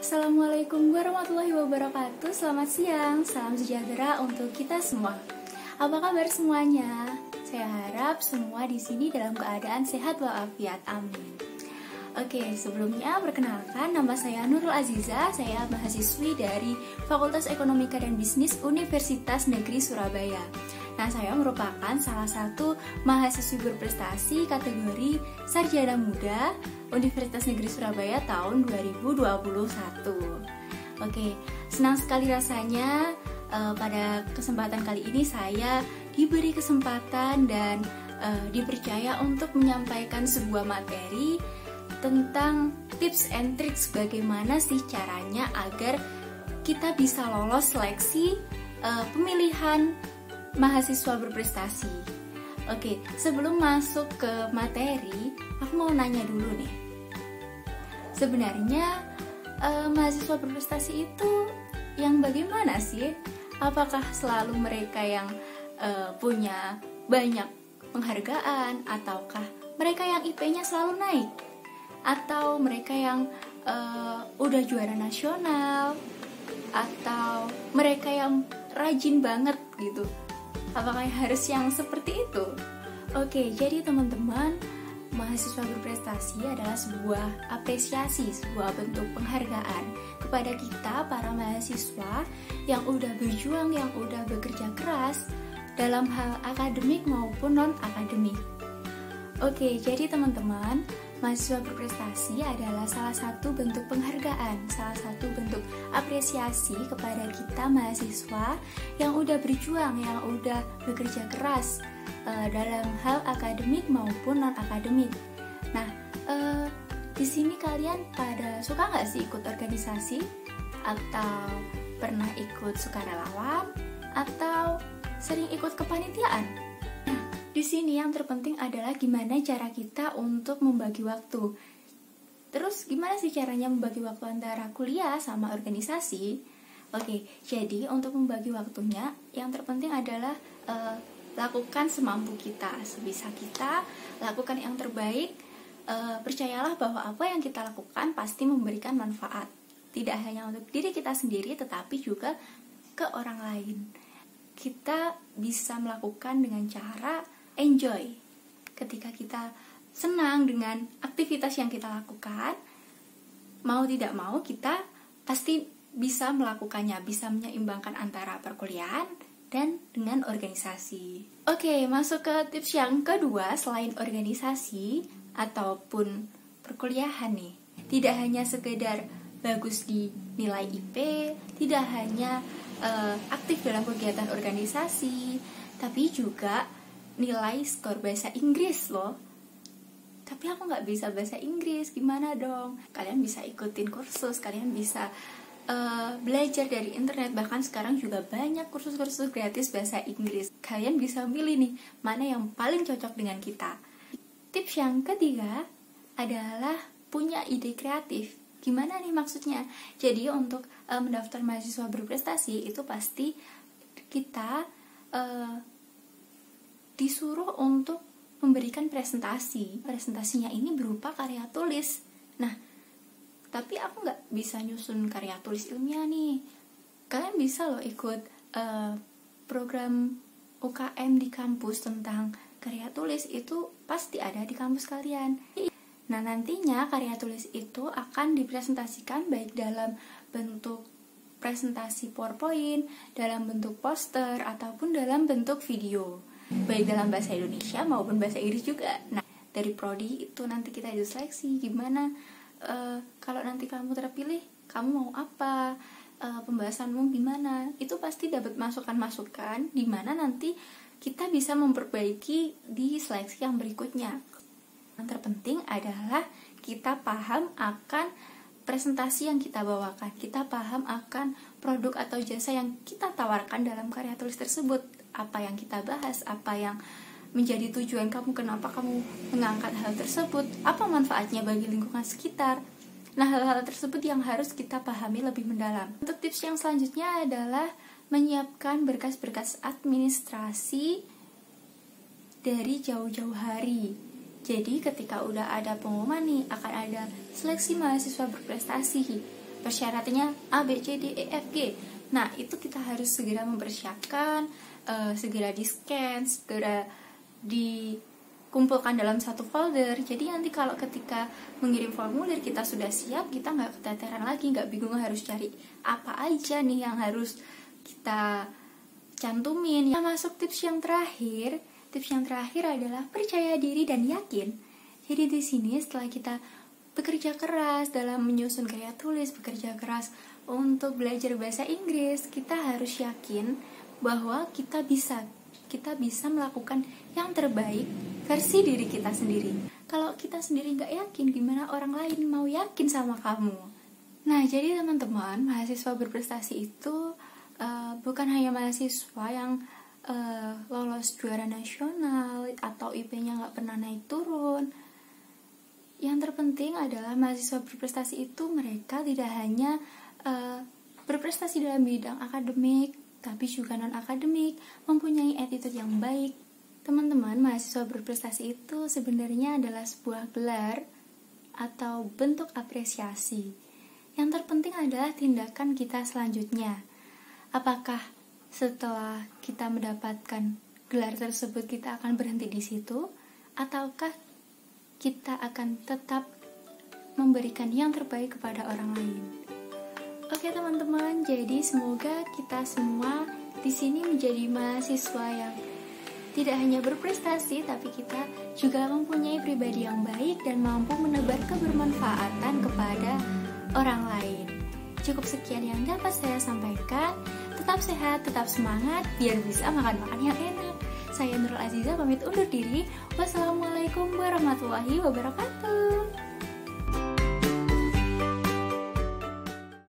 Assalamualaikum warahmatullahi wabarakatuh. Selamat siang, salam sejahtera untuk kita semua. Apa kabar semuanya? Saya harap semua di sini dalam keadaan sehat walafiat. Amin. Oke, sebelumnya perkenalkan, nama saya Nurul Aziza. Saya mahasiswi dari Fakultas Ekonomika dan Bisnis Universitas Negeri Surabaya. Nah, saya merupakan salah satu mahasiswi berprestasi kategori Sarjana Muda Universitas Negeri Surabaya tahun 2021. Oke, senang sekali rasanya pada kesempatan kali ini saya diberi kesempatan dan dipercaya untuk menyampaikan sebuah materi tentang tips and tricks bagaimana sih caranya agar kita bisa lolos seleksi pemilihan mahasiswa berprestasi. Oke, sebelum masuk ke materi, aku mau nanya dulu nih. Sebenarnya mahasiswa berprestasi itu yang bagaimana sih? Apakah selalu mereka yang punya banyak penghargaan, ataukah mereka yang IP-nya selalu naik? Atau mereka yang udah juara nasional? Atau mereka yang rajin banget gitu? Apakah harus yang seperti itu? Oke, jadi teman-teman, mahasiswa berprestasi adalah sebuah apresiasi, sebuah bentuk penghargaan kepada kita para mahasiswa yang udah berjuang, yang udah bekerja keras dalam hal akademik maupun non-akademik. Oke, jadi teman-teman, mahasiswa berprestasi adalah salah satu bentuk penghargaan, salah satu bentuk apresiasi kepada kita mahasiswa yang udah berjuang, yang udah bekerja keras dalam hal akademik maupun non-akademik. Nah, di sini kalian pada suka nggak sih ikut organisasi? Atau pernah ikut sukarelawan? Atau sering ikut kepanitiaan? Di sini yang terpenting adalah gimana cara kita untuk membagi waktu. Terus gimana sih caranya membagi waktu antara kuliah sama organisasi? Oke, jadi untuk membagi waktunya yang terpenting adalah lakukan semampu kita, sebisa kita, lakukan yang terbaik. Percayalah bahwa apa yang kita lakukan pasti memberikan manfaat. Tidak hanya untuk diri kita sendiri, tetapi juga ke orang lain. Kita bisa melakukan dengan cara enjoy. Ketika kita senang dengan aktivitas yang kita lakukan, mau tidak mau kita pasti bisa melakukannya, bisa menyeimbangkan antara perkuliahan dan dengan organisasi. Oke, masuk ke tips yang kedua selain organisasi ataupun perkuliahan nih. Tidak hanya sekedar bagus di nilai IP, tidak hanya aktif dalam kegiatan organisasi, tapi juga nilai skor bahasa Inggris loh. Tapi aku nggak bisa bahasa Inggris, gimana dong? Kalian bisa ikutin kursus, kalian bisa belajar dari internet. Bahkan sekarang juga banyak kursus-kursus gratis bahasa Inggris. Kalian bisa milih nih, mana yang paling cocok dengan kita. Tips yang ketiga adalah punya ide kreatif. Gimana nih maksudnya? Jadi untuk mendaftar mahasiswa berprestasi itu pasti kita disuruh untuk memberikan presentasi. Presentasinya ini berupa karya tulis. Nah, tapi aku nggak bisa nyusun karya tulis ilmiah nih. Kalian bisa loh ikut program UKM di kampus tentang karya tulis, itu pasti ada di kampus kalian. Nah, nantinya karya tulis itu akan dipresentasikan baik dalam bentuk presentasi PowerPoint, dalam bentuk poster, ataupun dalam bentuk video, baik dalam bahasa Indonesia maupun bahasa Inggris juga. Nah, dari prodi itu nanti kita diseleksi gimana, kalau nanti kamu terpilih, kamu mau apa, pembahasanmu gimana. Itu pasti dapat masukan-masukan di mana nanti kita bisa memperbaiki di seleksi yang berikutnya. Yang terpenting adalah kita paham akan presentasi yang kita bawakan, kita paham akan produk atau jasa yang kita tawarkan dalam karya tulis tersebut, apa yang kita bahas, apa yang menjadi tujuan kamu, kenapa kamu mengangkat hal tersebut, apa manfaatnya bagi lingkungan sekitar. Nah, hal-hal tersebut yang harus kita pahami lebih mendalam. Untuk tips yang selanjutnya adalah menyiapkan berkas-berkas administrasi dari jauh-jauh hari. Jadi ketika udah ada pengumuman nih, akan ada seleksi mahasiswa berprestasi, persyaratannya A, B, C, D, E, F, G. Nah, itu kita harus segera mempersiapkan, segera di-scan, segera dikumpulkan dalam satu folder. Jadi nanti kalau ketika mengirim formulir kita sudah siap, kita nggak keteteran lagi, nggak bingung harus cari apa aja nih yang harus kita cantumin. Nah, masuk tips yang terakhir. Tips yang terakhir adalah percaya diri dan yakin. Jadi di sini setelah kita bekerja keras dalam menyusun gaya tulis, bekerja keras untuk belajar bahasa Inggris, kita harus yakin bahwa kita bisa melakukan yang terbaik versi diri kita sendiri. Kalau kita sendiri nggak yakin, gimana orang lain mau yakin sama kamu? Nah, jadi teman-teman, mahasiswa berprestasi itu bukan hanya mahasiswa yang lolos juara nasional atau IP-nya nggak pernah naik turun. Yang terpenting adalah mahasiswa berprestasi itu mereka tidak hanya berprestasi dalam bidang akademik, tapi juga non-akademik, mempunyai attitude yang baik. Teman-teman, mahasiswa berprestasi itu sebenarnya adalah sebuah gelar atau bentuk apresiasi. Yang terpenting adalah tindakan kita selanjutnya. Apakah setelah kita mendapatkan gelar tersebut kita akan berhenti di situ, ataukah kita akan tetap memberikan yang terbaik kepada orang lain? Oke teman-teman, jadi semoga kita semua di sini menjadi mahasiswa yang tidak hanya berprestasi, tapi kita juga mempunyai pribadi yang baik dan mampu menebar kebermanfaatan kepada orang lain. Cukup sekian yang dapat saya sampaikan. Tetap sehat, tetap semangat, biar bisa makan-makan yang enak. Saya Nurul Aziza pamit undur diri. Wassalamualaikum warahmatullahi wabarakatuh.